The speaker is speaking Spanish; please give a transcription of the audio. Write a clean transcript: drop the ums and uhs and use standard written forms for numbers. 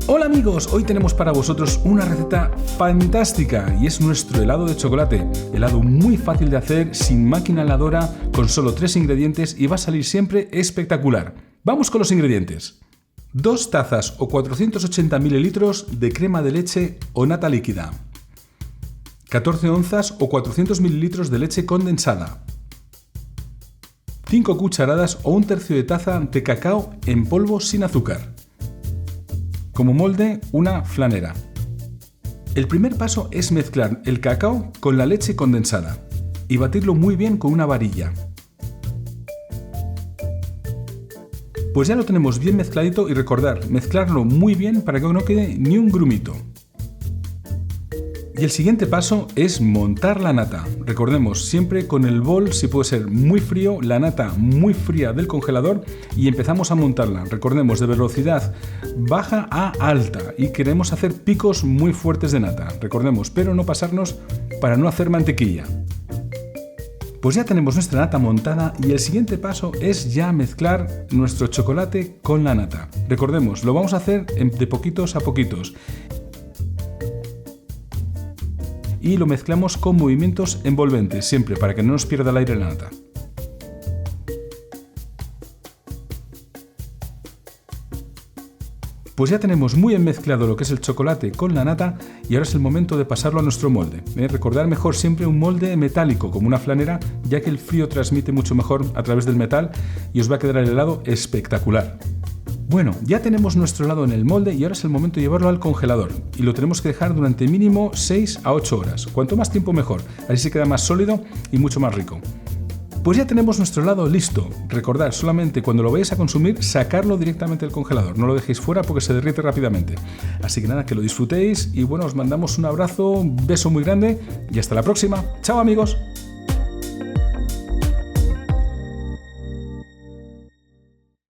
Hola amigos, hoy tenemos para vosotros una receta fantástica y es nuestro helado de chocolate. Helado muy fácil de hacer, sin máquina heladora, con solo 3 ingredientes y va a salir siempre espectacular. Vamos con los ingredientes. 2 tazas o 480 mililitros de crema de leche o nata líquida. 14 onzas o 400 mililitros de leche condensada. 5 cucharadas o 1/3 de taza de cacao en polvo sin azúcar. Como molde, una flanera. El primer paso es mezclar el cacao con la leche condensada y batirlo muy bien con una varilla. Pues ya lo tenemos bien mezcladito y recordar, mezclarlo muy bien para que no quede ni un grumito. Y el siguiente paso es montar la nata. Recordemos, siempre con el bol, si puede ser muy frío, la nata muy fría del congelador y empezamos a montarla. Recordemos, de velocidad baja a alta y queremos hacer picos muy fuertes de nata. Recordemos, pero no pasarnos para no hacer mantequilla. Pues ya tenemos nuestra nata montada y el siguiente paso es ya mezclar nuestro chocolate con la nata. Recordemos, lo vamos a hacer de poquitos a poquitos. Y lo mezclamos con movimientos envolventes, siempre para que no nos pierda el aire la nata. Pues ya tenemos muy bien mezclado lo que es el chocolate con la nata y ahora es el momento de pasarlo a nuestro molde. Recordar mejor siempre un molde metálico, como una flanera, ya que el frío transmite mucho mejor a través del metal y os va a quedar el helado espectacular. Bueno, ya tenemos nuestro helado en el molde y ahora es el momento de llevarlo al congelador y lo tenemos que dejar durante mínimo 6 a 8 horas. Cuanto más tiempo mejor, así se queda más sólido y mucho más rico. Pues ya tenemos nuestro helado listo. Recordad, solamente cuando lo vayáis a consumir, sacarlo directamente del congelador. No lo dejéis fuera porque se derrite rápidamente. Así que nada, que lo disfrutéis y bueno, os mandamos un abrazo, un beso muy grande y hasta la próxima. ¡Chao amigos!